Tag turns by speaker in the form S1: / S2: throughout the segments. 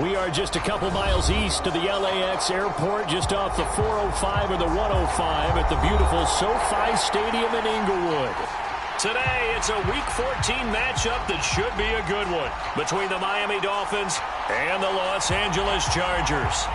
S1: We are just a couple miles east of the LAX airport, just off the 405 or the 105 at the beautiful SoFi Stadium in Inglewood. Today, it's a Week 14 matchup that should be a good one between the Miami Dolphins and the Los Angeles Chargers.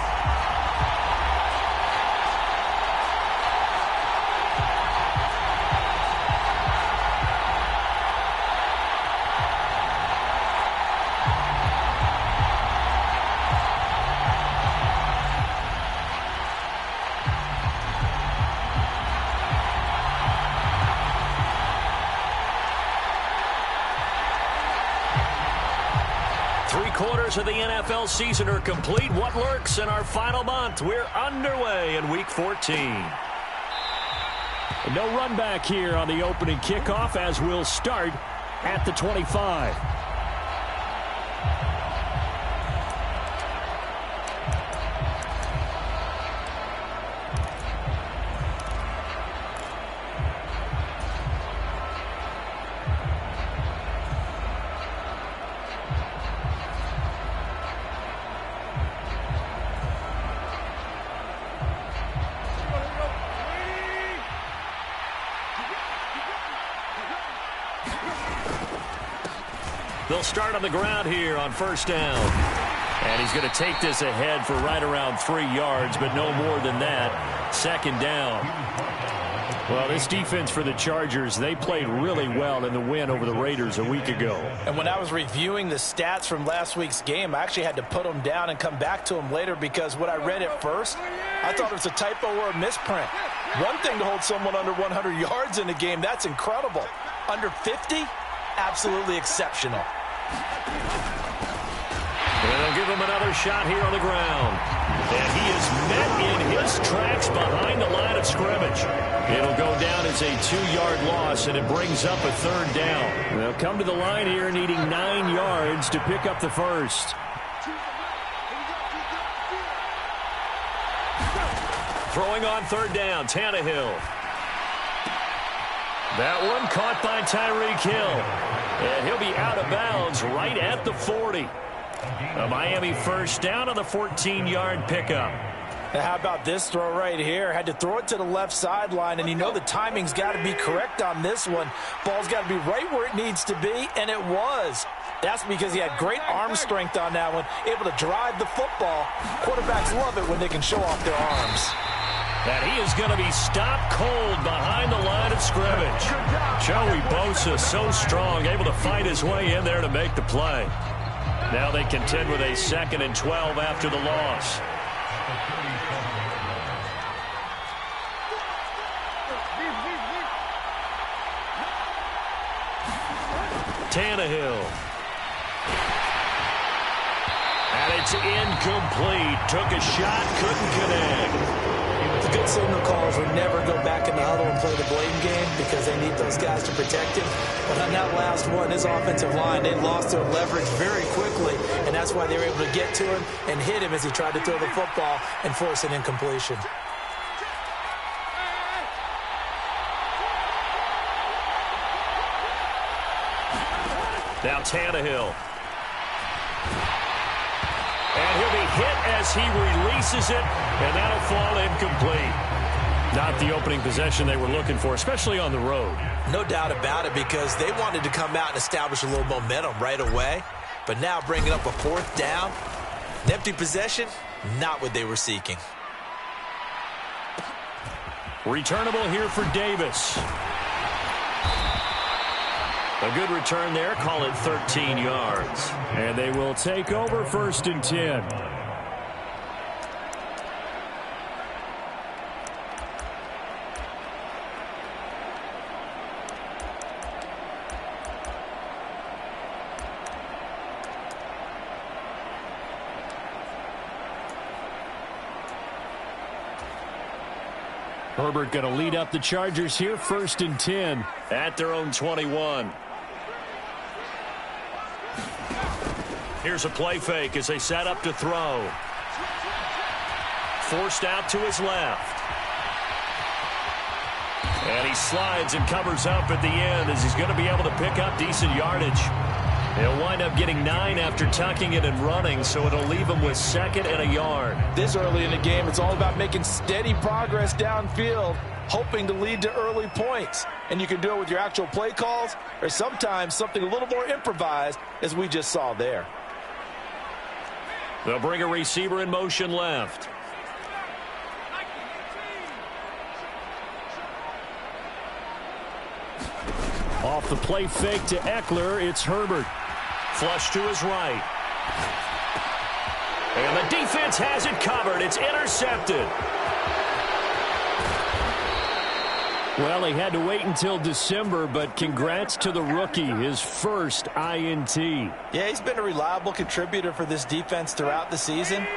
S1: Three-quarters of the NFL season are complete. What lurks in our final month? We're underway in Week 14. No run back here on the opening kickoff as we'll start at the 25. They'll start on the ground here on first down. And he's going to take this ahead for right around 3 yards, but no more than that. Second down. Well, this defense for the Chargers, they played really well in the win over the Raiders a week ago.
S2: And when I was reviewing the stats from last week's game, I actually had to put them down and come back to them later because what I read at first, I thought it was a typo or a misprint. One thing to hold someone under 100 yards in a game, that's incredible. Under 50, absolutely exceptional.
S1: And they'll give him another shot here on the ground. And he is met in his tracks behind the line of scrimmage. It'll go down as a 2-yard loss, and it brings up a third down. They'll come to the line here needing 9 yards to pick up the first. Throwing on third down, Tannehill. That one caught by Tyreek Hill. And he'll be out of bounds right at the 40. A Miami first down on the 14-yard pickup.
S2: Now how about this throw right here? Had to throw it to the left sideline, and you know the timing's got to be correct on this one. Ball's got to be right where it needs to be, and it was. That's because he had great arm strength on that one, able to drive the football. Quarterbacks love it when they can show off their arms.
S1: And he is going to be stopped cold behind the line of scrimmage. Joey Bosa, so strong, able to fight his way in there to make the play. Now they contend with a 2nd and 12 after the loss. Tannehill. And it's incomplete. Took a shot, couldn't connect.
S2: Good signal calls would never go back in the huddle and play the blame game because they need those guys to protect him. But on that last one, his offensive line, they lost their leverage very quickly, and that's why they were able to get to him and hit him as he tried to throw the football and force an incompletion.
S1: Now Tannehill. And he'll be hit as he releases it, and that'll fall incomplete. Not the opening possession they were looking for, especially on the road.
S2: No doubt about it, because they wanted to come out and establish a little momentum right away. But now bringing up a 4th down, an empty possession, not what they were seeking.
S1: Returnable here for Davis. A good return there, call it 13 yards. And they will take over 1st and 10. Herbert going to lead up the Chargers here, 1st and 10 at their own 21. Here's a play fake as they set up to throw. Forced out to his left. And he slides and covers up at the end as he's going to be able to pick up decent yardage. He'll wind up getting 9 after tucking it and running, so it'll leave him with 2nd and a yard.
S2: This early in the game, it's all about making steady progress downfield, hoping to lead to early points. And you can do it with your actual play calls or sometimes something a little more improvised, as we just saw there.
S1: They'll bring a receiver in motion left. Off the play fake to Eckler, it's Herbert. Flush to his right. And the defense has it covered. It's intercepted. Well, he had to wait until December, but congrats to the rookie, his first INT.
S2: Yeah, he's been a reliable contributor for this defense throughout the season.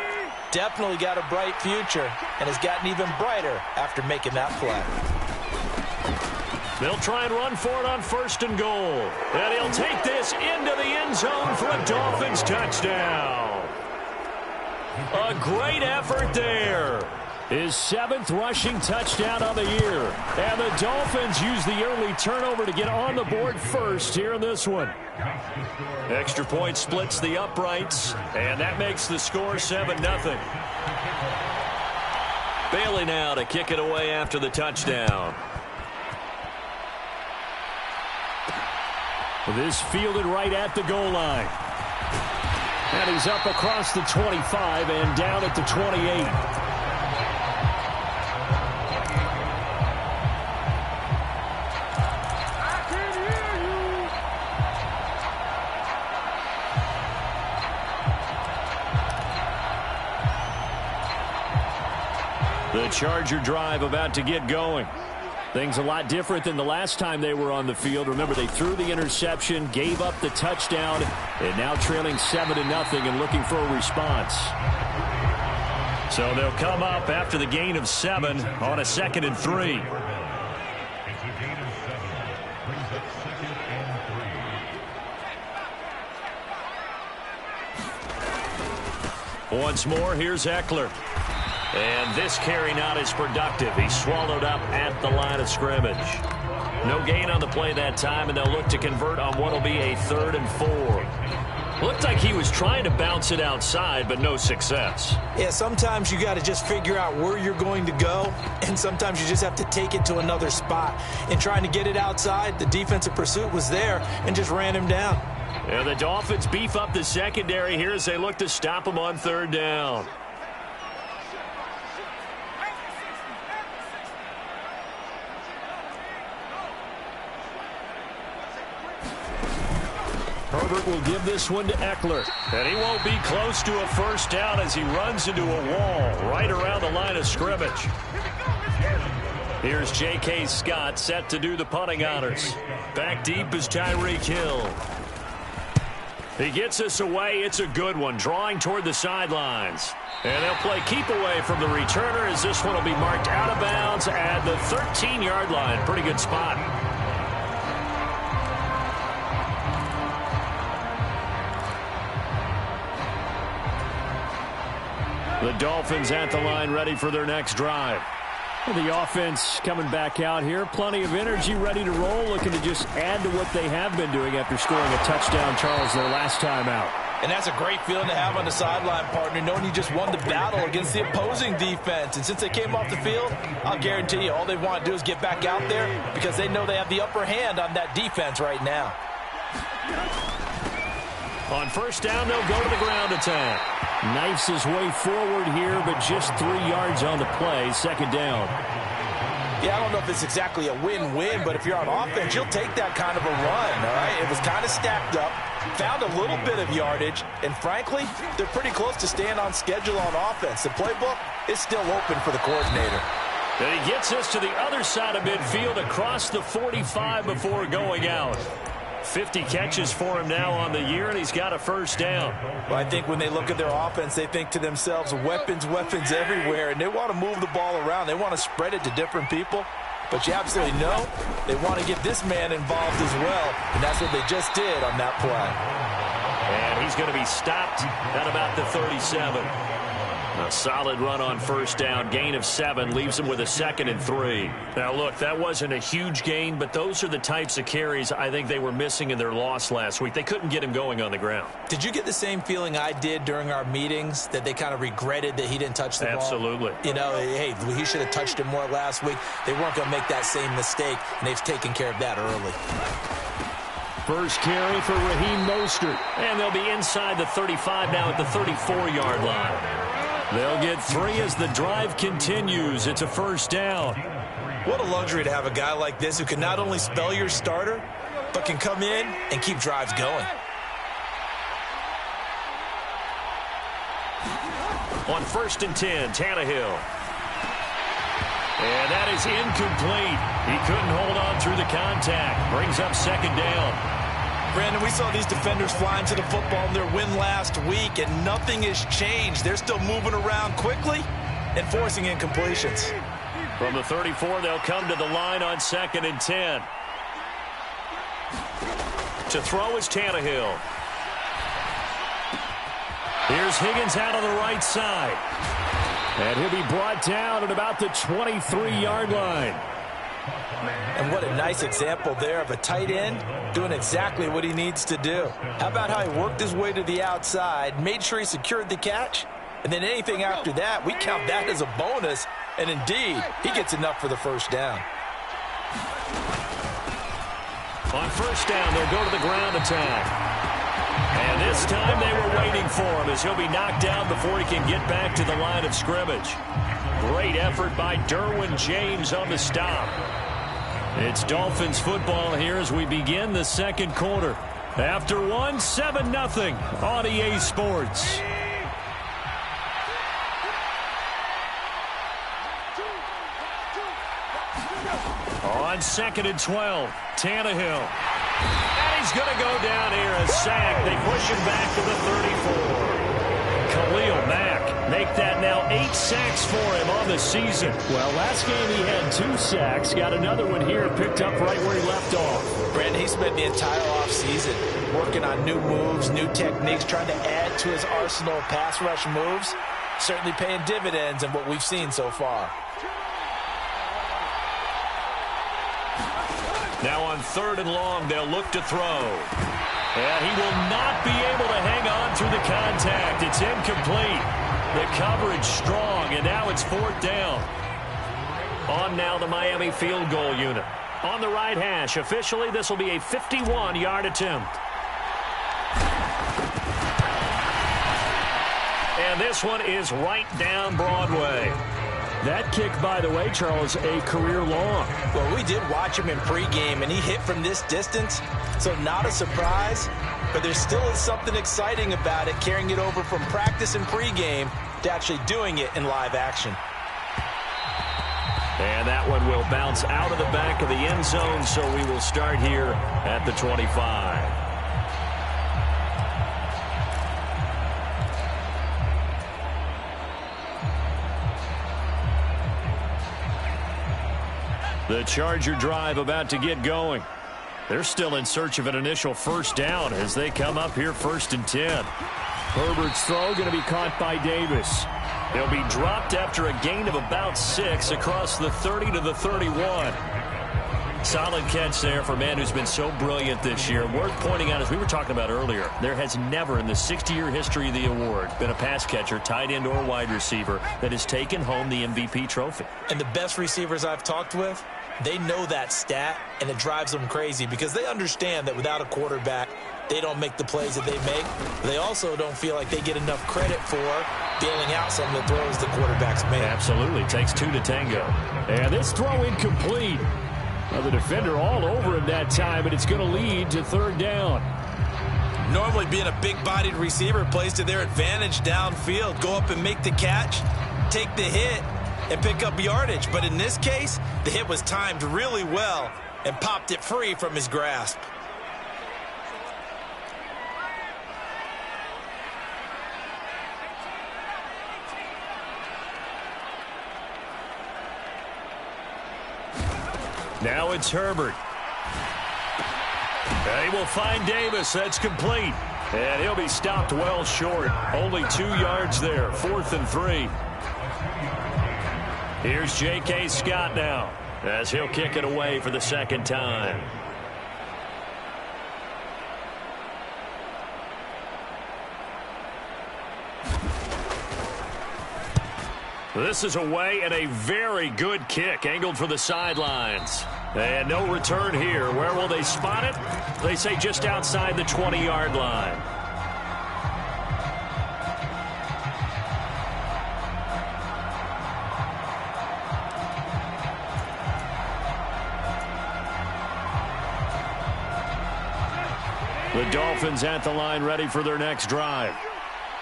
S2: Definitely got a bright future and has gotten even brighter after making that play.
S1: They'll try and run for it on 1st and goal. And he'll take this into the end zone for a Dolphins touchdown. A great effort there. His 7th rushing touchdown of the year. And the Dolphins use the early turnover to get on the board first here in this one. Extra point splits the uprights, and that makes the score 7-0. Bailey now to kick it away after the touchdown. This fielded right at the goal line. And he's up across the 25 and down at the 28. The Charger drive about to get going. Things a lot different than the last time they were on the field. Remember, they threw the interception, gave up the touchdown, and now trailing 7-0 and looking for a response. So they'll come up after the gain of 7 on a 2nd and 3. Once more, here's Eckler. And this carry not as productive. He's swallowed up at the line of scrimmage. No gain on the play that time, and they'll look to convert on what will be a 3rd and 4. Looked like he was trying to bounce it outside, but no success.
S2: Yeah, sometimes you got to just figure out where you're going to go, and sometimes you just have to take it to another spot. In trying to get it outside, the defensive pursuit was there and just ran him down.
S1: And the Dolphins beef up the secondary here as they look to stop him on 3rd down. Herbert will give this one to Eckler. And he won't be close to a 1st down as he runs into a wall right around the line of scrimmage. Here's J.K. Scott set to do the punting honors. Back deep is Tyreek Hill. He gets this away. It's a good one, drawing toward the sidelines. And they'll play keep away from the returner as this one will be marked out of bounds at the 13-yard line. Pretty good spot. The Dolphins at the line ready for their next drive. Well, the offense coming back out here. Plenty of energy, ready to roll, looking to just add to what they have been doing after scoring a touchdown, Charles, their last time out.
S2: And that's a great feeling to have on the sideline, partner, knowing you just won the battle against the opposing defense. And since they came off the field, I'll guarantee you all they want to do is get back out there because they know they have the upper hand on that defense right now.
S1: On 1st down, they'll go to the ground attack. Knifes his way forward here, but just 3 yards on the play. 2nd down.
S2: Yeah, I don't know if it's exactly a win-win, but if you're on offense, you'll take that kind of a run, all right? It was kind of stacked up, found a little bit of yardage, and frankly, they're pretty close to staying on schedule on offense. The playbook is still open for the coordinator.
S1: And he gets us to the other side of midfield across the 45 before going out. 50 catches for him now on the year, and he's got a 1st down.
S2: Well, I think when they look at their offense, they think to themselves, weapons, weapons everywhere, and they want to move the ball around. They want to spread it to different people, but you absolutely know they want to get this man involved as well, and that's what they just did on that play.
S1: And he's going to be stopped at about the 37. A solid run on first down. Gain of 7 leaves him with a 2nd and 3. Now, look, that wasn't a huge gain, but those are the types of carries I think they were missing in their loss last week. They couldn't get him going on the ground.
S2: Did you get the same feeling I did during our meetings, that they kind of regretted that he didn't touch the ball?
S1: Absolutely.
S2: You know, hey, he should have touched it more last week. They weren't going to make that same mistake, and they've taken care of that early.
S1: First carry for Raheem Mostert. And they'll be inside the 35 now at the 34-yard line. They'll get 3 as the drive continues. It's a first down.
S2: What a luxury to have a guy like this who can not only spell your starter, but can come in and keep drives going.
S1: On 1st and 10, Tannehill. And that is incomplete. He couldn't hold on through the contact. Brings up 2nd down.
S2: Brandon, we saw these defenders flying to the football in their win last week, and nothing has changed. They're still moving around quickly and forcing incompletions.
S1: From the 34, they'll come to the line on 2nd and 10. To throw is Tannehill. Here's Higgins out on the right side. And he'll be brought down at about the 23-yard line.
S2: And what a nice example there of a tight end doing exactly what he needs to do. How about how he worked his way to the outside, made sure he secured the catch, and then anything after that, we count that as a bonus. And indeed, he gets enough for the first down.
S1: On first down, they'll go to the ground attack. And this time they were waiting for him as he'll be knocked down before he can get back to the line of scrimmage. Great effort by Derwin James on the stop. It's Dolphins football here as we begin the 2nd quarter. After 1, 7-0 on EA Sports. On 2nd and 12, Tannehill. And he's going to go down here, a sack. They push him back to the 34. Khalil Mack make that now 8 sacks for him on the season. Well, last game he had 2 sacks. Got another one here, picked up right where he left off.
S2: Brandon, he spent the entire offseason working on new moves, new techniques, trying to add to his arsenal of pass rush moves. Certainly paying dividends in what we've seen so far.
S1: Now on 3rd and long, they'll look to throw. And he will not be able to hang on through the contact. It's incomplete. The coverage strong, and now it's 4th down. On now the Miami field goal unit. On the right hash, officially this will be a 51-yard attempt. And this one is right down Broadway. That kick, by the way, Charles, a career long.
S2: Well, we did watch him in pregame, and he hit from this distance, so not a surprise. But there still is something exciting about it, carrying it over from practice and pregame to actually doing it in live action.
S1: And that one will bounce out of the back of the end zone, so we will start here at the 25. The Charger drive about to get going. They're still in search of an initial first down as they come up here 1st and 10. Herbert's throw going to be caught by Davis. They'll be dropped after a gain of about 6 across the 30 to the 31. Solid catch there for a man who's been so brilliant this year. Worth pointing out, as we were talking about earlier, there has never in the 60-year history of the award been a pass catcher, tight end, or wide receiver that has taken home the MVP trophy.
S2: And the best receivers I've talked with, they know that stat, and it drives them crazy because they understand that without a quarterback, they don't make the plays that they make. They also don't feel like they get enough credit for bailing out some of the throws the quarterbacks make.
S1: Absolutely. Takes 2 to tango. And this throw incomplete. Well, the defender all over him that time, and it's going to lead to 3rd down.
S2: Normally being a big-bodied receiver plays to their advantage downfield. Go up and make the catch, take the hit, and pick up yardage. But in this case, the hit was timed really well and popped it free from his grasp.
S1: Now it's Herbert. They will find Davis. That's complete. And he'll be stopped well short. Only 2 yards there. 4th and 3. Here's J.K. Scott now as he'll kick it away for the second time. This is away and a very good kick angled for the sidelines. And no return here. Where will they spot it? They say just outside the 20-yard line. The Dolphins at the line ready for their next drive.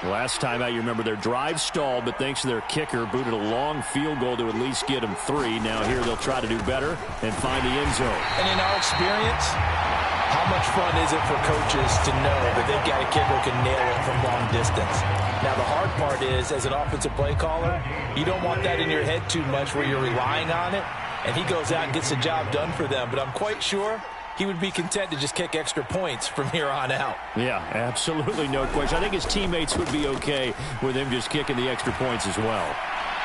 S1: Last time out, you remember their drive stalled, but thanks to their kicker, booted a long field goal to at least get them 3. Now here they'll try to do better and find the end zone.
S2: And in our experience, how much fun is it for coaches to know that they've got a kicker who can nail it from long distance? Now, the hard part is, as an offensive play caller, you don't want that in your head too much where you're relying on it, and he goes out and gets the job done for them. But I'm quite sure he would be content to just kick extra points from here on out.
S1: Yeah, absolutely no question. I think his teammates would be okay with him just kicking the extra points as well.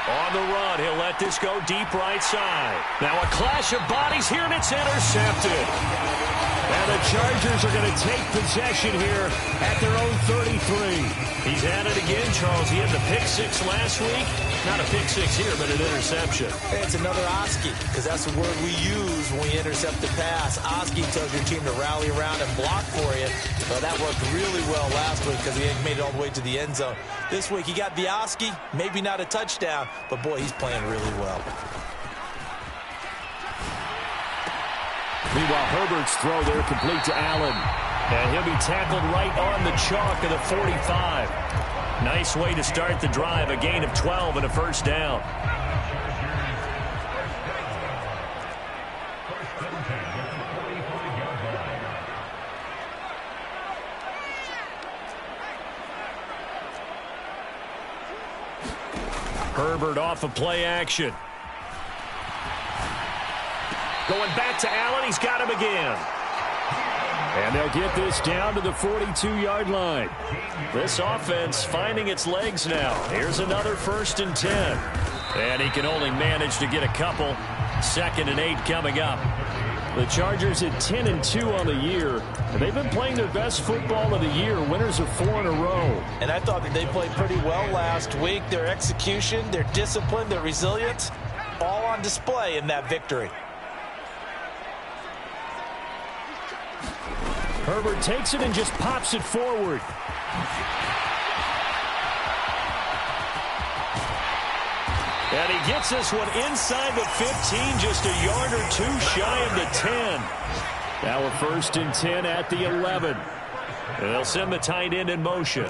S1: On the run, he'll let this go deep right side. Now a clash of bodies here, and it's intercepted. And the Chargers are going to take possession here at their own 33. He's at it again, Charles. He had the pick 6 last week. Not a pick 6 here, but an interception.
S2: Hey, it's another Oski, because that's the word we use when we intercept the pass. Oski tells your team to rally around and block for you. Well, that worked really well last week because he made it all the way to the end zone. This week he got the Oski, maybe not a touchdown, but boy, he's playing really well.
S1: Meanwhile, Herbert's throw there complete to Allen. And he'll be tackled right on the chalk of the 45. Nice way to start the drive. A gain of 12 and a first down. Herbert off of play action. Going back to Allen. He's got him again. And they'll get this down to the 42-yard line. This offense finding its legs now. Here's another 1st and 10. And he can only manage to get a couple. 2nd and 8 coming up. The Chargers at 10-2 on the year. And they've been playing their best football of the year. Winners of 4 in a row.
S2: And I thought that they played pretty well last week. Their execution, their discipline, their resilience, all on display in that victory.
S1: Herbert takes it and just pops it forward. And he gets this one inside the 15, just a yard or 2 shy of the 10. Now a 1st and 10 at the 11. And they'll send the tight end in motion.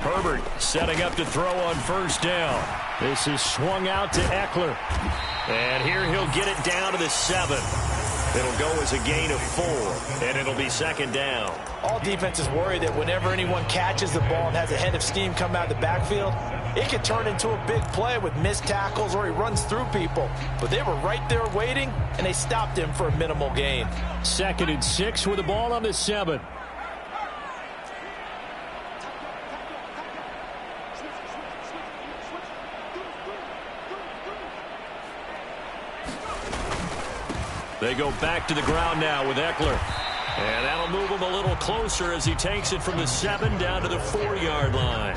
S1: Herbert setting up to throw on 1st down. This is swung out to Eckler. And here he'll get it down to the 7. It'll go as a gain of 4, and it'll be 2nd down.
S2: All defenses worry that whenever anyone catches the ball and has a head of steam come out of the backfield, it could turn into a big play with missed tackles or he runs through people. But they were right there waiting, and they stopped him for a minimal gain.
S1: 2nd and 6 with the ball on the 7. They go back to the ground now with Eckler. And that'll move him a little closer as he takes it from the 7 down to the 4-yard line.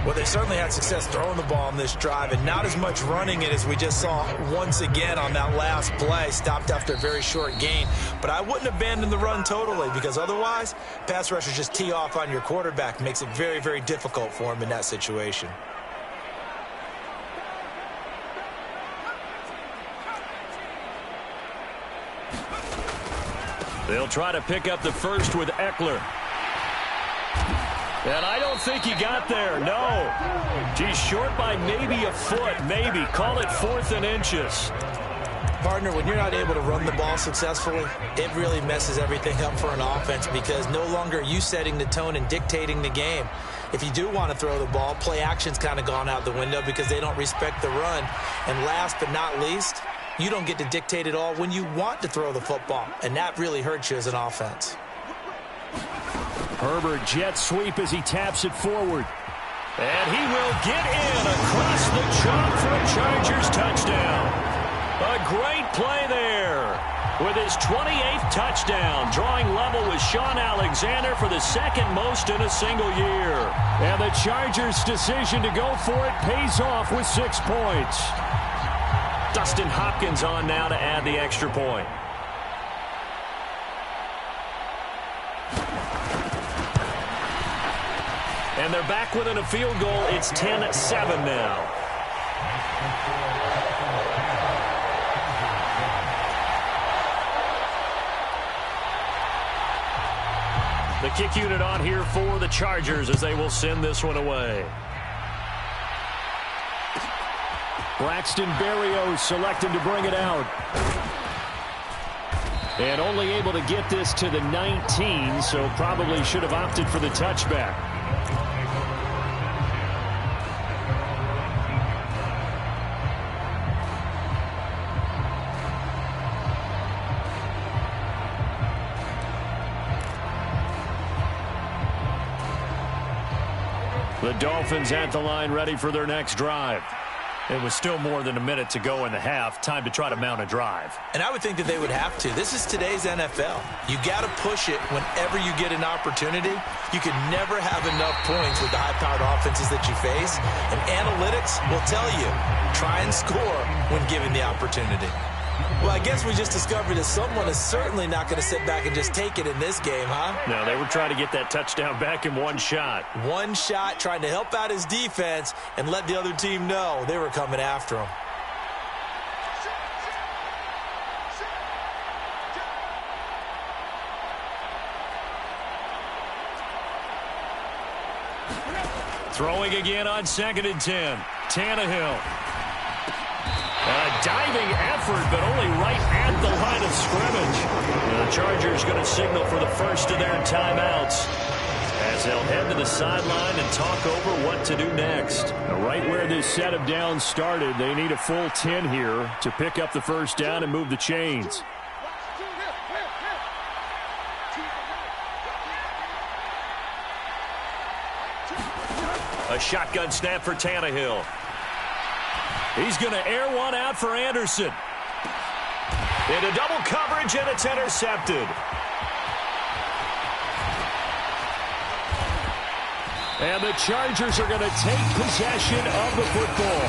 S2: Well, they certainly had success throwing the ball on this drive, and not as much running it as we just saw once again on that last play. Stopped after a very short gain. But I wouldn't abandon the run totally, because otherwise, pass rushers just tee off on your quarterback. Makes it very, very difficult for him in that situation.
S1: They'll try to pick up the 1st with Eckler. And I don't think he got there, no. He's short by maybe a foot, maybe. Call it 4th and inches.
S2: Partner, when you're not able to run the ball successfully, it really messes everything up for an offense because no longer are you setting the tone and dictating the game. If you do want to throw the ball, play action's kind of gone out the window because they don't respect the run. And last but not least, You don't get to dictate it all when you want to throw the football, and that really hurts you as an offense.
S1: Herbert jet sweep as he taps it forward. And he will get in across the chalk for a Chargers touchdown. A great play there. With his 28th touchdown, drawing level with Sean Alexander for the second most in a single year. And the Chargers' decision to go for it pays off with 6 points. Dustin Hopkins on now to add the extra point. And they're back within a field goal. It's 10-7 now. The kick unit on here for the Chargers as they will send this one away. Braxton Berrios selected to bring it out. And only able to get this to the 19, so probably should have opted for the touchback. The Dolphins at the line ready for their next drive. It was still more than a minute to go in the half. Time to try to mount a drive.
S2: And I would think that they would have to. This is today's NFL. You got to push it whenever you get an opportunity. You can never have enough points with the high-powered offenses that you face. And analytics will tell you, try and score when given the opportunity. Well, I guess we just discovered that someone is certainly not going to sit back and just take it in this game, huh?
S1: No, they were trying to get that touchdown back in one shot.
S2: One shot, trying to help out his defense and let the other team know they were coming after him.
S1: Throwing again on 2nd and 10. Tannehill. A diving effort, but only right at the line of scrimmage. And the Chargers going to signal for the first of their timeouts as they'll head to the sideline and talk over what to do next. Now, right where this set of downs started, they need a full 10 here to pick up the first down and move the chains. A shotgun snap for Tannehill. He's going to air one out for Anderson. Into double coverage, and it's intercepted. And the Chargers are going to take possession of the football.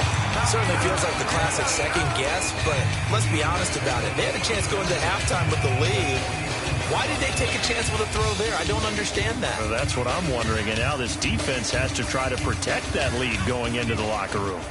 S2: Certainly feels like the classic second guess, but let's be honest about it. They had a chance going to halftime with the lead. Why did they take a chance with a throw there? I don't understand that.
S1: Well, that's what I'm wondering, and now this defense has to try to protect that lead going into the locker room.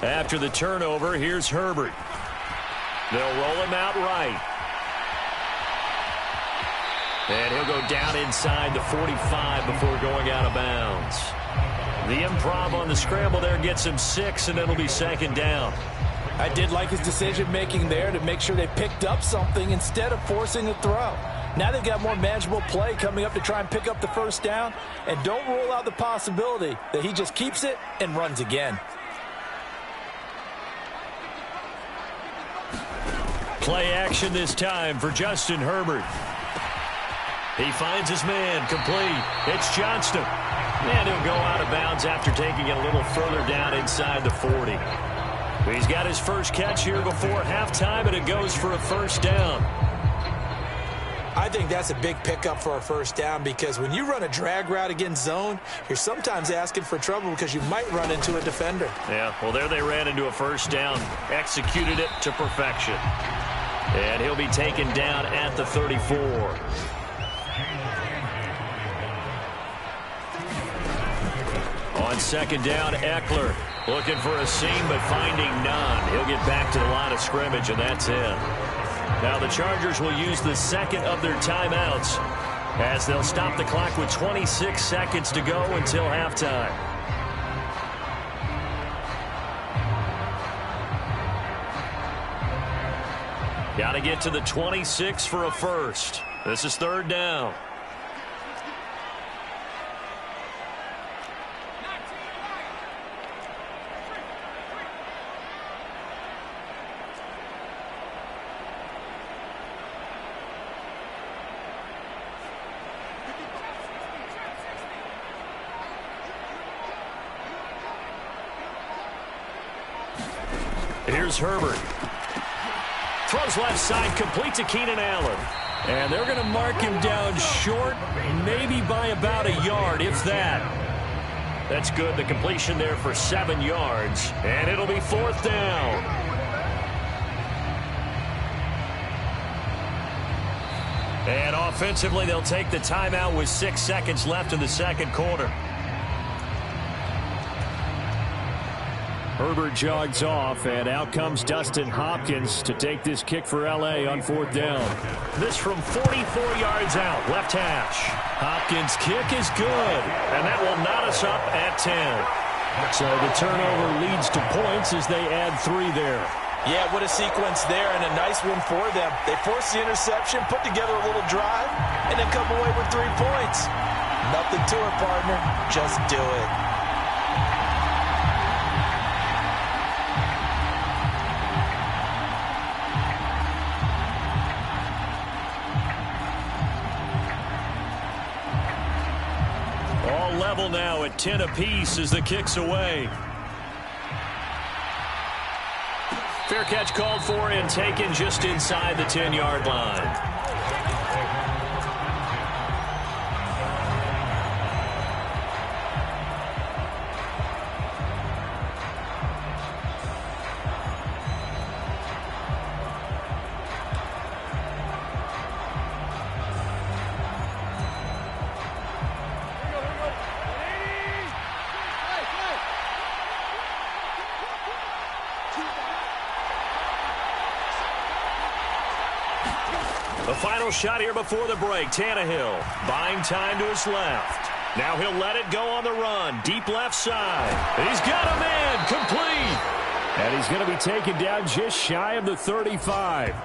S1: After the turnover, here's Herbert. They'll roll him out right. And he'll go down inside the 45 before going out of bounds. The improv on the scramble there gets him 6, and it'll be 2nd down.
S2: I did like his decision-making there to make sure they picked up something instead of forcing a throw. Now they've got more manageable play coming up to try and pick up the first down, and don't rule out the possibility that he just keeps it and runs again.
S1: Play action this time for Justin Herbert. He finds his man, complete. It's Johnston. And he'll go out of bounds after taking it a little further down inside the 40. He's got his first catch here before halftime, and it goes for a first down.
S2: I think that's a big pickup for a first down because when you run a drag route against zone, you're sometimes asking for trouble because you might run into a defender.
S1: Yeah, well, there they ran into a first down, executed it to perfection. And he'll be taken down at the 34. On 2nd down, Eckler looking for a seam but finding none. He'll get back to the line of scrimmage, and that's it. Now the Chargers will use the second of their timeouts as they'll stop the clock with 26 seconds to go until halftime. Got to get to the 26 for a first. This is third down. Here's Herbert. Throws left side, complete to Keenan Allen. And they're going to mark him down short, maybe by about a yard, if that. That's good. The completion there for 7 yards. And it'll be fourth down. And offensively, they'll take the timeout with 6 seconds left in the second quarter. Herbert jogs off, and out comes Dustin Hopkins to take this kick for L.A. on fourth down. This from 44 yards out, left hash. Hopkins' kick is good, and that will knot us up at 10. So the turnover leads to points as they add 3 there.
S2: Yeah, what a sequence there, and a nice one for them. They force the interception, put together a little drive, and then come away with 3 points. Nothing to it, partner. Just do it.
S1: Level now at 10 apiece as the kick's away. Fair catch called for and taken just inside the 10-yard line. The final shot here before the break. Tannehill buying time to his left. Now he'll let it go on the run. Deep left side. And he's got a man complete. And he's going to be taken down just shy of the 35.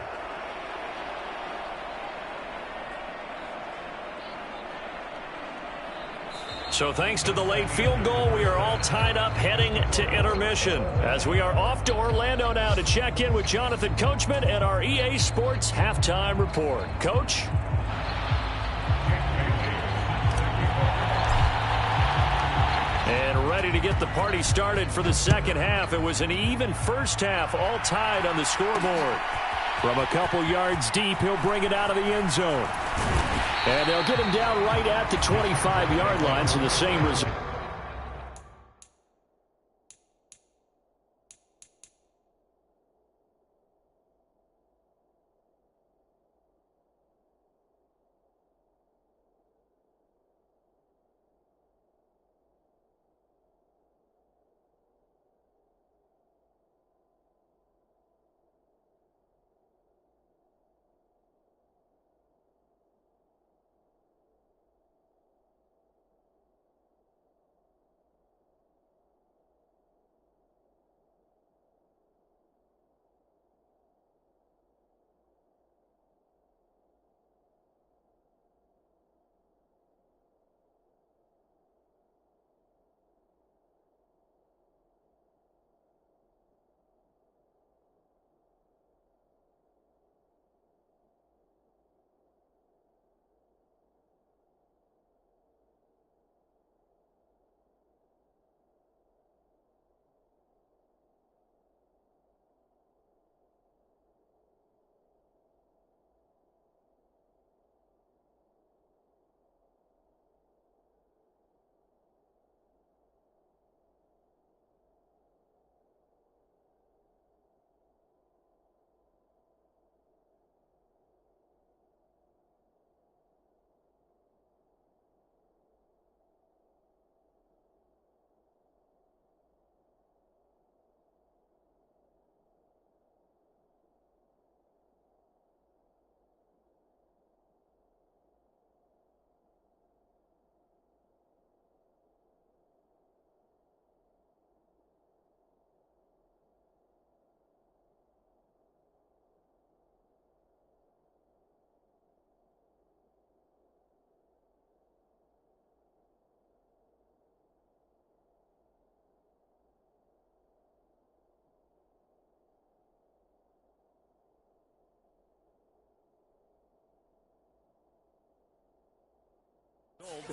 S1: So thanks to the late field goal, we are all tied up heading to intermission. As we are off to Orlando now to check in with Jonathan Coachman and our EA Sports Halftime Report. Coach? And ready to get the party started for the second half. It was an even first half, all tied on the scoreboard. From a couple yards deep, he'll bring it out of the end zone. And they'll get him down right at the 25-yard line, so the same result.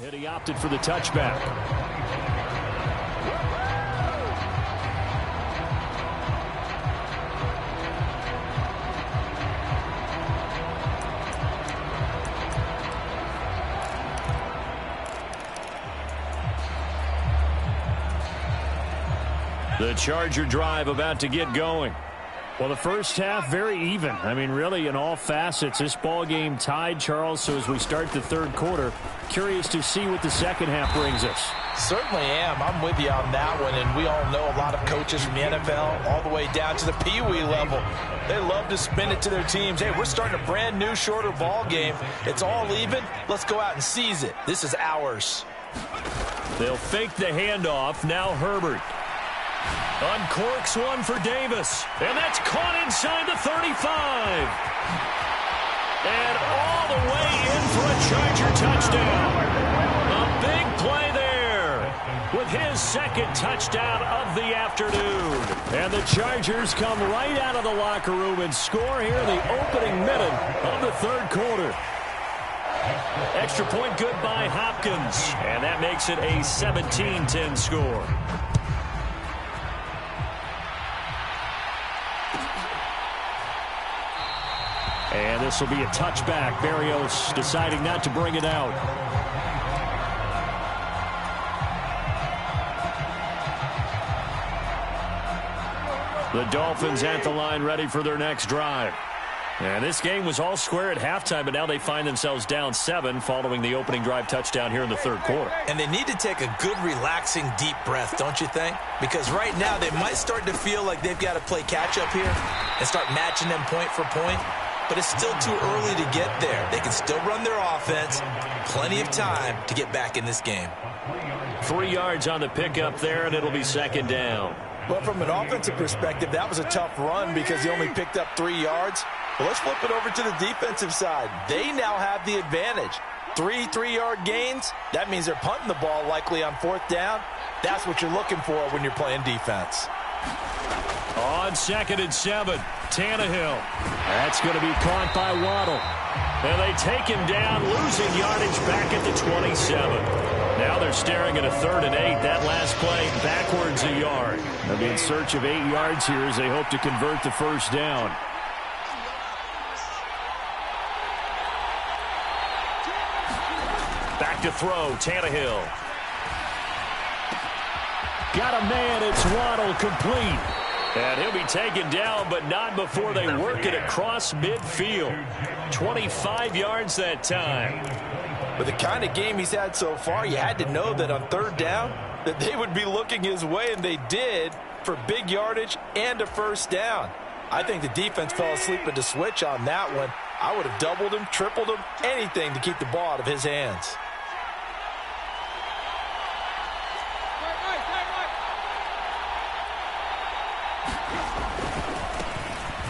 S1: And he opted for the touchback. The Charger drive about to get going. Well, the first half, very even. I mean, really, in all facets, this ball game tied, Charles. So as we start the third quarter, curious to see what the second half brings us.
S2: Certainly am. I'm with you on that one. And we all know a lot of coaches from the NFL all the way down to the Pee-wee level. They love to spin it to their teams. Hey, we're starting a brand new, shorter ball game. It's all even. Let's go out and seize it. This is ours.
S1: They'll fake the handoff. Now Herbert. Uncorks one for Davis. And that's caught inside the 35. And all the way in for a Charger touchdown. A big play there with his second touchdown of the afternoon. And the Chargers come right out of the locker room and score here in the opening minute of the third quarter. Extra point good by Hopkins. And that makes it a 17-10 score. And this will be a touchback. Berrios deciding not to bring it out. The Dolphins at the line ready for their next drive. And this game was all square at halftime, but now they find themselves down 7 following the opening drive touchdown here in the third quarter.
S2: And they need to take a good, relaxing, deep breath, don't you think? Because right now they might start to feel like they've got to play catch-up here and start matching them point for point. But it's still too early to get there. They can still run their offense. Plenty of time to get back in this game.
S1: 3 yards on the pickup there, and it'll be second down.
S2: Well, from an offensive perspective, that was a tough run because he only picked up 3 yards. But let's flip it over to the defensive side. They now have the advantage. 3 3-yard gains. That means they're punting the ball likely on fourth down. That's what you're looking for when you're playing defense.
S1: On 2nd and 7, Tannehill. That's going to be caught by Waddle. And they take him down, losing yardage back at the 27. Now they're staring at a 3rd and 8. That last play backwards a yard. They'll be in search of 8 yards here as they hope to convert the first down. Back to throw, Tannehill. Got a man, it's Waddle, complete. And he'll be taken down, but not before they work it across midfield. 25 yards that time.
S2: With the kind of game he's had so far, you had to know that on third down, that they would be looking his way, and they did, for big yardage and a first down. I think the defense fell asleep at the switch on that one. I would have doubled him, tripled him, anything to keep the ball out of his hands.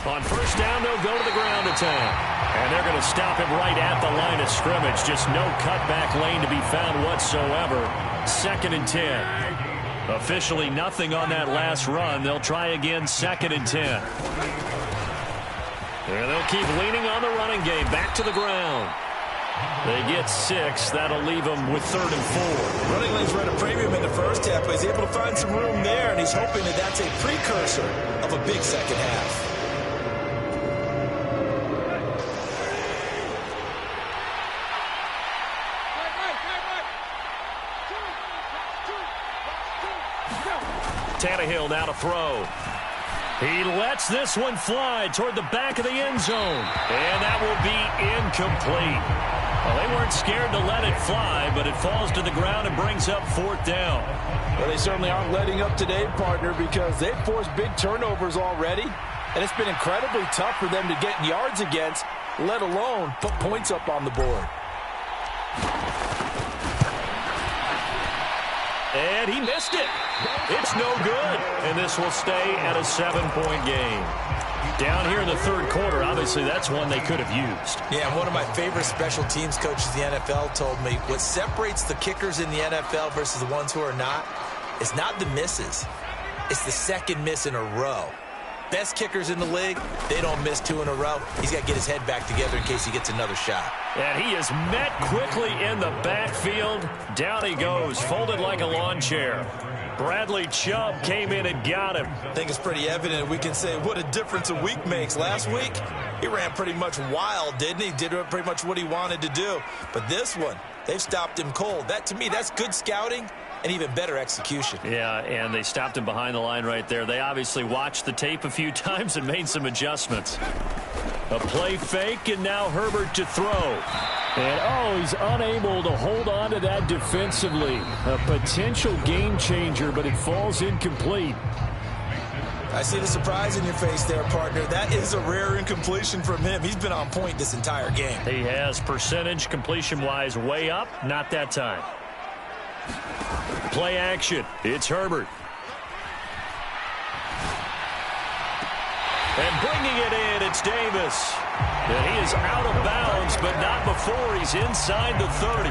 S1: On first down, they'll go to the ground attack. And they're going to stop him right at the line of scrimmage. Just no cutback lane to be found whatsoever. 2nd and 10. Officially nothing on that last run. They'll try again, 2nd and 10. And they'll keep leaning on the running game. Back to the ground. They get 6. That'll leave them with 3rd and 4.
S2: Running lanes ran a premium in the first half, but he's able to find some room there, and he's hoping that that's a precursor of a big second half.
S1: Tannehill now to throw. He lets this one fly toward the back of the end zone. And that will be incomplete. Well, they weren't scared to let it fly, but it falls to the ground and brings up 4th down.
S2: Well, they certainly aren't letting up today, partner, because they've forced big turnovers already. And it's been incredibly tough for them to get yards against, let alone put points up on the board.
S1: And he missed it. It's no good. And this will stay at a 7-point game. Down here in the third quarter, obviously that's one they could have used.
S2: Yeah, one of my favorite special teams coaches in the NFL told me what separates the kickers in the NFL versus the ones who are not is not the misses. It's the second miss in a row. Best kickers in the league, they don't miss 2 in a row. He's got to get his head back together in case he gets another shot.
S1: And he is met quickly in the backfield. Down he goes, folded like a lawn chair. Bradley Chubb came in and got him.
S2: I think it's pretty evident. We can say what a difference a week makes. Last week, he ran pretty much wild, didn't he? Did pretty much what he wanted to do. But this one, they've stopped him cold. That, to me, that's good scouting and even better execution.
S1: Yeah, and they stopped him behind the line right there. They obviously watched the tape a few times and made some adjustments. A play fake, and now Herbert to throw. And, he's unable to hold on to that defensively. A potential game changer, but it falls incomplete.
S2: I see the surprise in your face there, partner. That is a rare incompletion from him. He's been on point this entire game.
S1: He has percentage completion-wise way up. Not that time. Play action. It's Herbert. And bringing it in, it's Davis. And he is out of bounds, but not before he's inside the 30.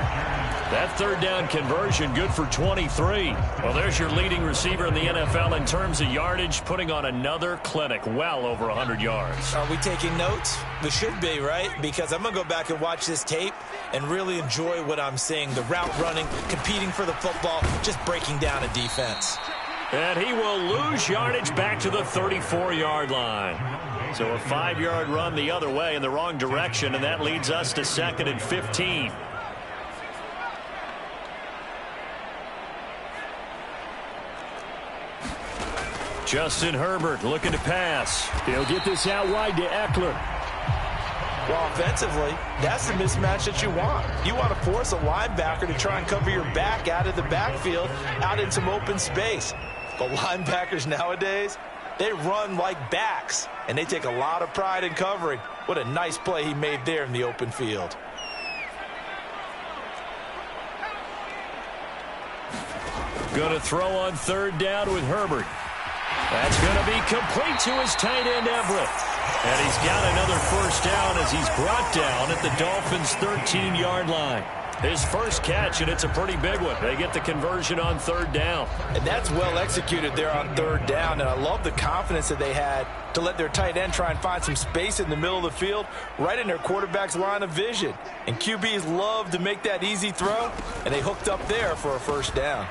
S1: That third down conversion good for 23. Well, there's your leading receiver in the NFL in terms of yardage, putting on another clinic, well over 100 yards.
S2: Are we taking notes? We should be, right? Because I'm going to go back and watch this tape and really enjoy what I'm seeing. The route running, competing for the football, just breaking down a defense.
S1: And he will lose yardage back to the 34-yard line. So a 5-yard run the other way in the wrong direction, and that leads us to 2nd and 15. Justin Herbert looking to pass. He'll get this out wide to Eckler.
S2: Well, offensively, that's the mismatch that you want. You want to force a linebacker to try and cover your back out of the backfield, out in some open space. But linebackers nowadays, they run like backs, and they take a lot of pride in covering. What a nice play he made there in the open field.
S1: Going to throw on 3rd down with Herbert. That's going to be complete to his tight end, Everett. And he's got another first down as he's brought down at the Dolphins' 13-yard line. His first catch, and it's a pretty big one. They get the conversion on 3rd down.
S2: And that's well executed there on 3rd down. And I love the confidence that they had to let their tight end try and find some space in the middle of the field, right in their quarterback's line of vision. And QBs love to make that easy throw, and they hooked up there for a first down.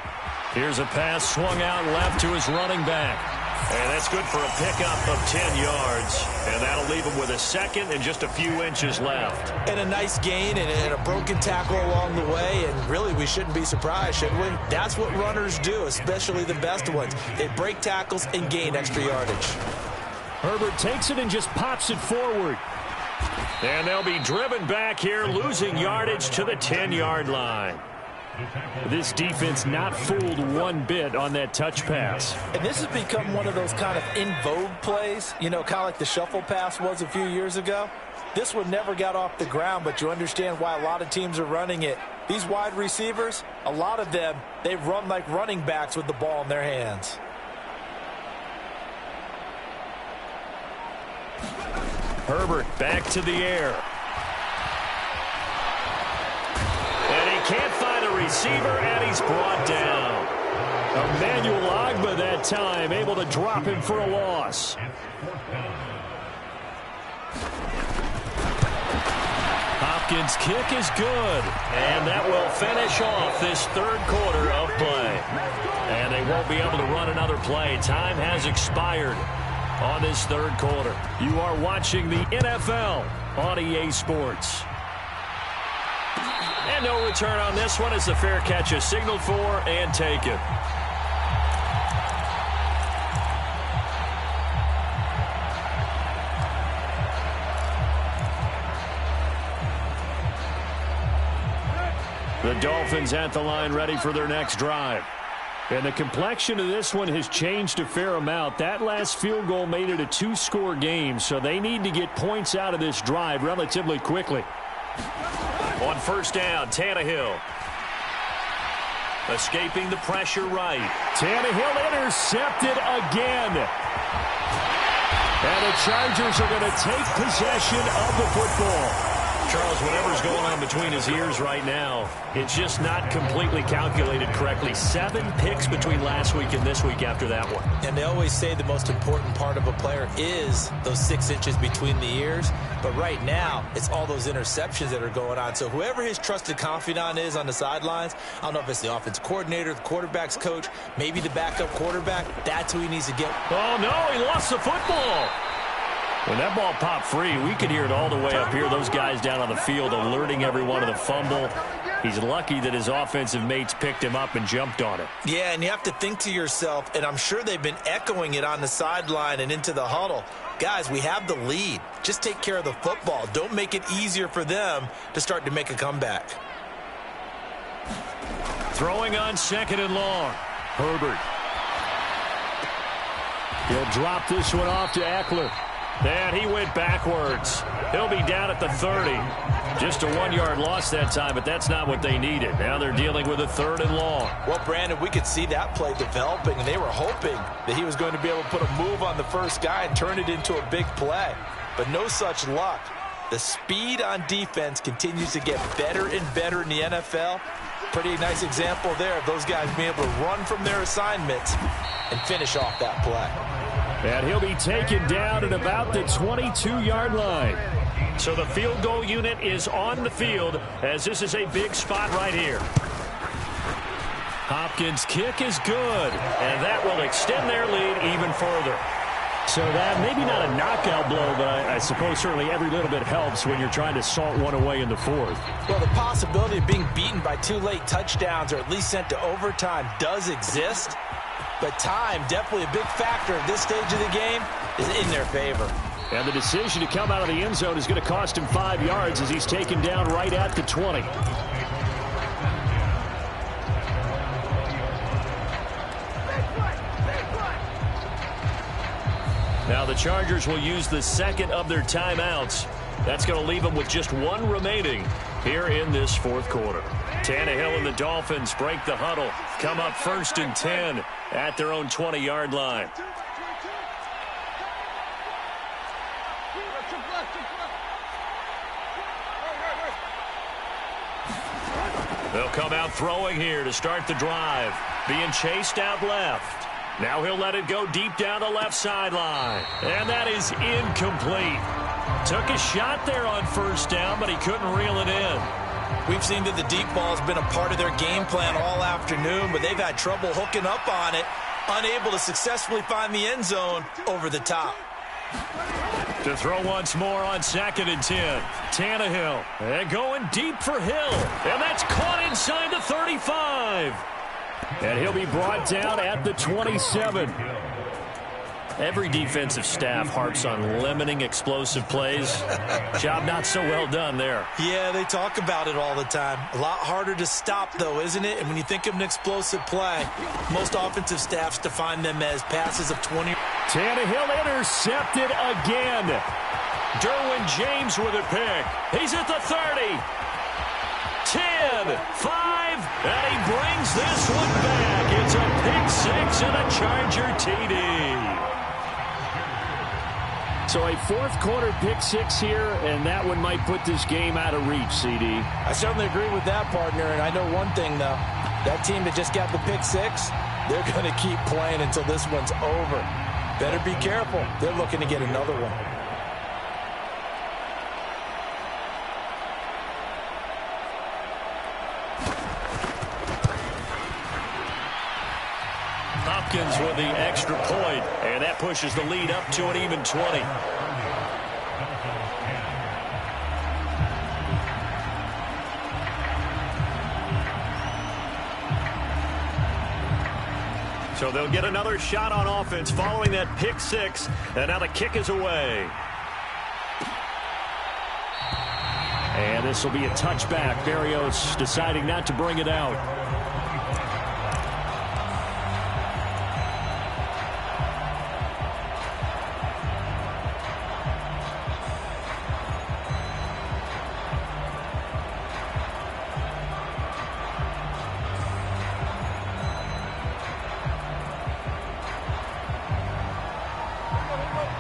S1: Here's a pass swung out left to his running back. And that's good for a pickup of 10 yards. And that'll leave him with a 2nd and just a few inches left.
S2: And a nice gain and a broken tackle along the way. And really, we shouldn't be surprised, should we? That's what runners do, especially the best ones. They break tackles and gain extra yardage.
S1: Herbert takes it and just pops it forward. And they'll be driven back here, losing yardage to the 10-yard line. This defense not fooled one bit on that touch pass.
S2: And this has become one of those kind of in vogue plays, you know, kind of like the shuffle pass was a few years ago. This one never got off the ground, but you understand why a lot of teams are running it. These wide receivers, a lot of them, they run like running backs with the ball in their hands.
S1: Herbert back to the air. And he can't find a receiver, and he's brought down. Emmanuel Ogbah that time, able to drop him for a loss. Hopkins' kick is good, and that will finish off this 3rd quarter of play. And they won't be able to run another play. Time has expired on this 3rd quarter. You are watching the NFL on EA Sports. And no return on this one as the fair catch is signaled for and taken. The Dolphins at the line ready for their next drive. And the complexion of this one has changed a fair amount. That last field goal made it a 2-score game, so they need to get points out of this drive relatively quickly. On 1st down, Tannehill. Escaping the pressure right. Tannehill intercepted again. And the Chargers are going to take possession of the football. Charles, whatever's going on between his ears right now, it's just not completely calculated correctly. 7 picks between last week and this week after that one.
S2: And they always say the most important part of a player is those 6 inches between the ears. But right now, it's all those interceptions that are going on. So whoever his trusted confidant is on the sidelines, I don't know if it's the offense coordinator, the quarterback's coach, maybe the backup quarterback, that's who he needs to get.
S1: Oh, no, he lost the football. When that ball popped free, we could hear it all the way up here. Those guys down on the field alerting everyone of the fumble. He's lucky that his offensive mates picked him up and jumped on it.
S2: Yeah, and you have to think to yourself, and I'm sure they've been echoing it on the sideline and into the huddle. Guys, we have the lead. Just take care of the football. Don't make it easier for them to start to make a comeback.
S1: Throwing on 2nd and long. Herbert. He'll drop this one off to Eckler. And he went backwards. He'll be down at the 30. Just a 1-yard loss that time, but that's not what they needed. Now they're dealing with a 3rd and long.
S2: Well, Brandon, we could see that play developing, and they were hoping that he was going to be able to put a move on the first guy and turn it into a big play. But no such luck. The speed on defense continues to get better and better in the NFL. Pretty nice example there of those guys being able to run from their assignments and finish off that play.
S1: And he'll be taken down at about the 22-yard line. So the field goal unit is on the field as this is a big spot right here. Hopkins' kick is good, and that will extend their lead even further. So that maybe not a knockout blow, but I suppose certainly every little bit helps when you're trying to salt one away in the 4th.
S2: Well, the possibility of being beaten by 2 late touchdowns or at least sent to overtime does exist. But time, definitely a big factor at this stage of the game, is in their favor.
S1: And the decision to come out of the end zone is going to cost him 5 yards as he's taken down right at the 20. Now the Chargers will use the 2nd of their timeouts. That's going to leave them with just 1 remaining here in this 4th quarter. Tannehill and the Dolphins break the huddle. Come up 1st and 10 at their own 20-yard line. They'll come out throwing here to start the drive. Being chased out left. Now he'll let it go deep down the left sideline. And that is incomplete. Took a shot there on 1st down, but he couldn't reel it in.
S2: We've seen that the deep ball has been a part of their game plan all afternoon, but they've had trouble hooking up on it, unable to successfully find the end zone over the top.
S1: To throw once more on 2nd and 10. Tannehill, and going deep for Hill. And that's caught inside the 35. And he'll be brought down at the 27. Every defensive staff harps on limiting explosive plays. Job not so well done there.
S2: Yeah, they talk about it all the time. A lot harder to stop, though, isn't it? And when you think of an explosive play, most offensive staffs define them as passes of 20.
S1: Tannehill intercepted again. Derwin James with a pick. He's at the 30. 10, 5, and he brings this one back. It's a pick 6 and a Charger TD. So a 4th quarter pick 6 here, and that one might put this game out of reach, CD.
S2: I certainly agree with that, partner, and I know one thing, though. That team that just got the pick 6, they're going to keep playing until this one's over. Better be careful. They're looking to get another one.
S1: Hopkins with the extra point, and that pushes the lead up to an even 20. So they'll get another shot on offense following that pick 6, and now the kick is away. And this will be a touchback. Berrios deciding not to bring it out.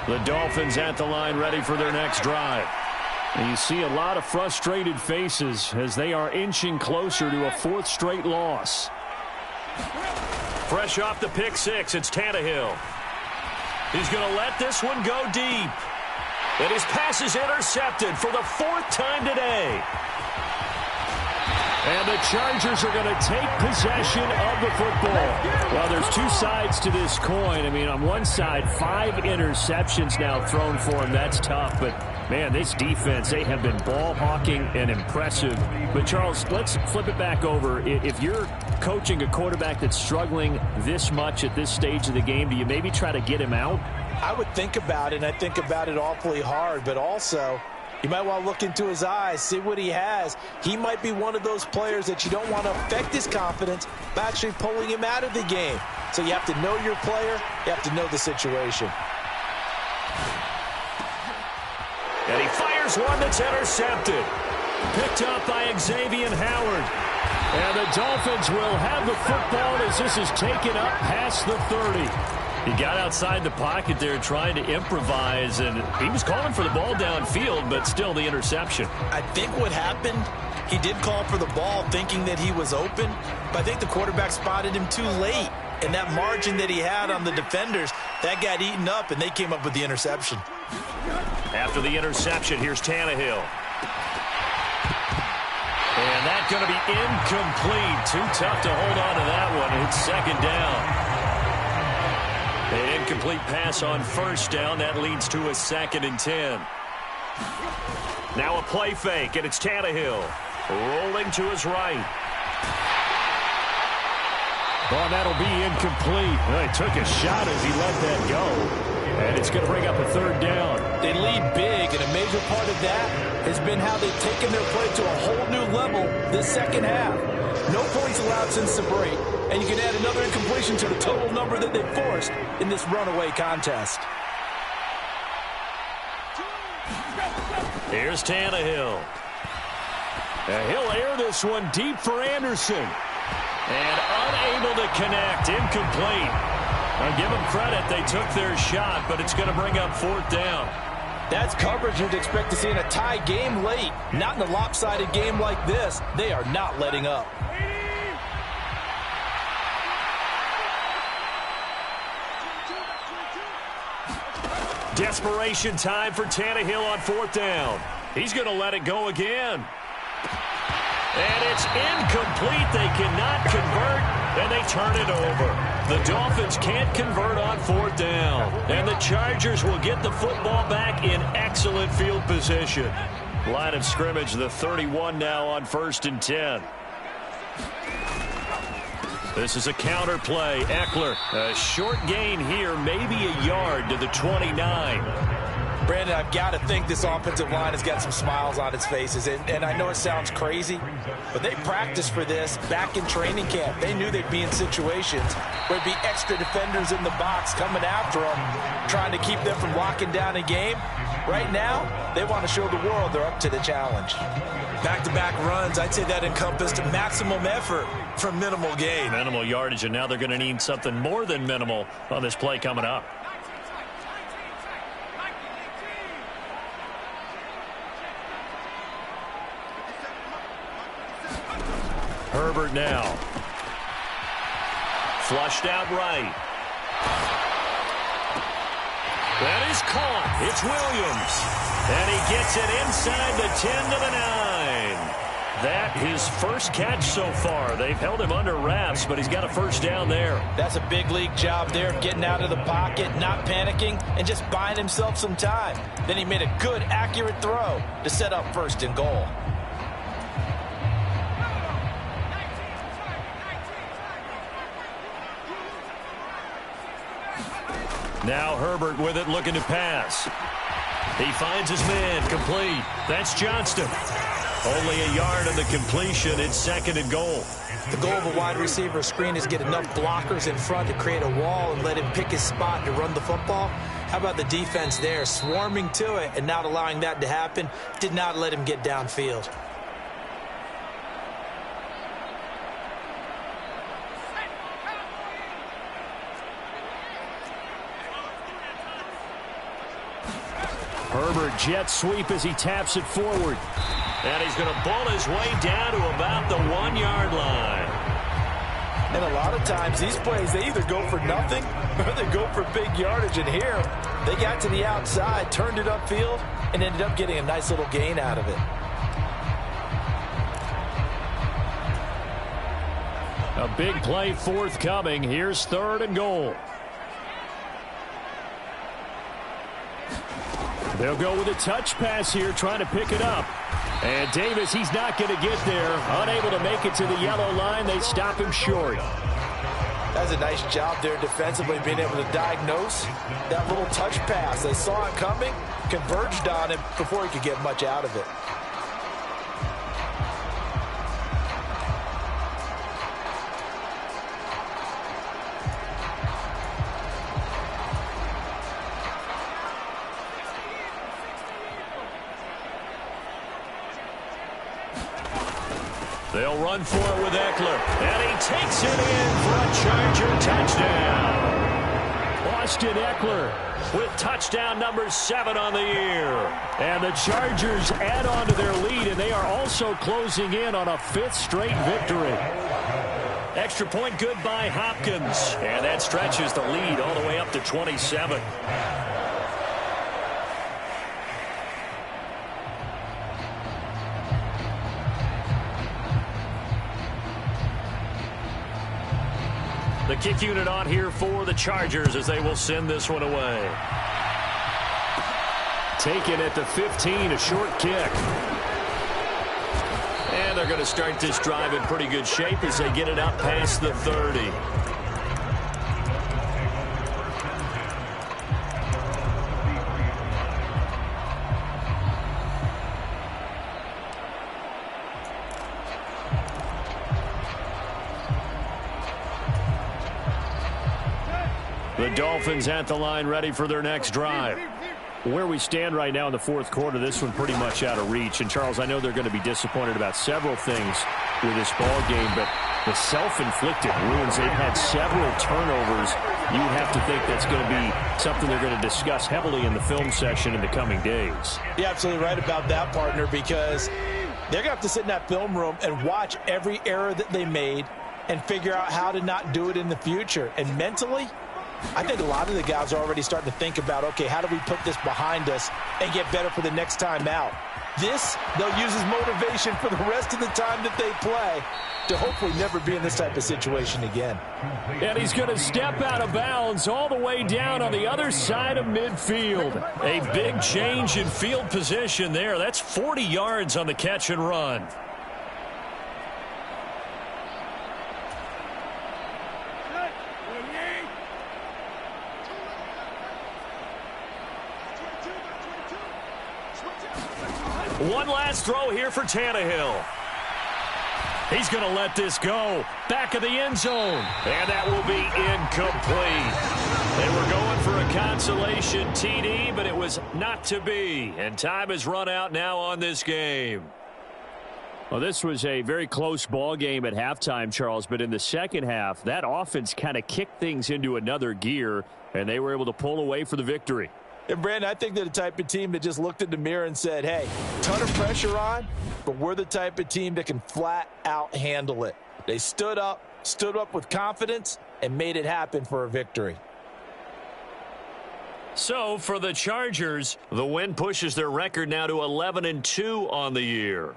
S1: The Dolphins at the line ready for their next drive. And you see a lot of frustrated faces as they are inching closer to a 4th straight loss. Fresh off the pick 6, it's Tannehill. He's going to let this one go deep. And his pass is intercepted for the 4th time today. And the Chargers are going to take possession of the football. Well, there's two sides to this coin. I mean, on one side, 5 interceptions now thrown for him. That's tough. But, man, this defense, they have been ball hawking and impressive. But, Charles, let's flip it back over. If you're coaching a quarterback that's struggling this much at this stage of the game, do you maybe try to get him out?
S2: I would think about it, and I think about it awfully hard. But also, you might want to look into his eyes, see what he has. He might be one of those players that you don't want to affect his confidence by actually pulling him out of the game. So you have to know your player. You have to know the situation.
S1: And he fires one that's intercepted. Picked up by Xavier Howard. And the Dolphins will have the football as this is taken up past the 30. He got outside the pocket there trying to improvise, and he was calling for the ball downfield, but still the interception.
S2: I think what happened, he did call for the ball thinking that he was open, but I think the quarterback spotted him too late. And that margin that he had on the defenders, that got eaten up, and they came up with the interception.
S1: After the interception, here's Tannehill. And that's going to be incomplete. Too tough to hold on to that one. It's 2nd down. An incomplete pass on 1st down. That leads to a 2nd and 10. Now a play fake, and it's Tannehill. Rolling to his right. Oh, that'll be incomplete. Well, he took a shot as he let that go. And it's going to bring up a 3rd down.
S2: They lead big, and a major part of that has been how they've taken their play to a whole new level this 2nd half. No points allowed since the break, and you can add another incompletion to the total number that they forced in this runaway contest.
S1: Here's Tannehill. He'll air this one deep for Anderson. And unable to connect. Incomplete. I'll give them credit. They took their shot, but it's going to bring up 4th down.
S2: That's coverage you'd expect to see in a tie game late. Not in a lopsided game like this. They are not letting up.
S1: Desperation time for Tannehill on 4th down. He's going to let it go again. And it's incomplete. They cannot convert, and they turn it over. The Dolphins can't convert on 4th down. And the Chargers will get the football back in excellent field position. Line of scrimmage, the 31 now on 1st and 10. This is a counter play. Eckler, a short gain here, maybe a yard to the 29.
S2: Brandon, I've got to think this offensive line has got some smiles on its faces. And I know it sounds crazy, but they practiced for this back in training camp. They knew they'd be in situations where there'd be extra defenders in the box coming after them, trying to keep them from locking down a game. Right now, they want to show the world they're up to the challenge. Back-to-back runs, I'd say that encompassed maximum effort for minimal gain.
S1: Minimal yardage, and now they're going to need something more than minimal on this play coming up. Herbert now. Flushed out right. That is caught. It's Williams. And he gets it inside the 10 to the 9. That his first catch so far. They've held him under wraps, but he's got a 1st down there.
S2: That's a big league job there of getting out of the pocket, not panicking, and just buying himself some time. Then he made a good, accurate throw to set up 1st and goal.
S1: Now Herbert with it, looking to pass. He finds his man, complete. That's Johnston. Only a yard on the completion. It's 2nd and goal.
S2: The goal of a wide receiver screen is get enough blockers in front to create a wall and let him pick his spot to run the football. How about the defense there, swarming to it and not allowing that to happen? Did not let him get downfield.
S1: Herbert jet sweep as he taps it forward. And he's going to bull his way down to about the 1-yard line.
S2: And a lot of times these plays, they either go for nothing or they go for big yardage. And here, they got to the outside, turned it upfield, and ended up getting a nice little gain out of it.
S1: A big play forthcoming. Here's 3rd and goal. They'll go with a touch pass here, trying to pick it up. And Davis, he's not going to get there. Unable to make it to the yellow line. They stop him short.
S2: That's a nice job there defensively, being able to diagnose that little touch pass. They saw it coming, converged on it before he could get much out of it.
S1: They'll run for it with Eckler. And he takes it in for a Charger touchdown. Austin Eckler with touchdown number 7 on the year. And the Chargers add on to their lead, and they are also closing in on a 5th straight victory. Extra point good by Hopkins. And that stretches the lead all the way up to 27. The kick unit on here for the Chargers as they will send this one away. Taken at the 15, a short kick. And they're going to start this drive in pretty good shape as they get it out past the 30. The Dolphins at the line, ready for their next drive. Where we stand right now in the 4th quarter, this one pretty much out of reach. And, Charles, I know they're going to be disappointed about several things with this ball game, but the self-inflicted wounds, they've had several turnovers. You would have to think that's going to be something they're going to discuss heavily in the film session in the coming days.
S2: You're absolutely right about that, partner, because they're going to have to sit in that film room and watch every error that they made and figure out how to not do it in the future. And mentally, I think a lot of the guys are already starting to think about, okay, how do we put this behind us and get better for the next time out? This, they'll use as motivation for the rest of the time that they play to hopefully never be in this type of situation again.
S1: And he's going to step out of bounds all the way down on the other side of midfield. A big change in field position there. That's 40 yards on the catch and run. One last throw here for Tannehill. He's going to let this go. Back of the end zone. And that will be incomplete. They were going for a consolation TD, but it was not to be. And time has run out now on this game. Well, this was a very close ball game at halftime, Charles, but in the second half, that offense kind of kicked things into another gear, and they were able to pull away for the victory.
S2: And, Brandon, I think they're the type of team that just looked in the mirror and said, hey, ton of pressure on, but we're the type of team that can flat out handle it. They stood up with confidence, and made it happen for a victory.
S1: So, for the Chargers, the win pushes their record now to 11-2 on the year.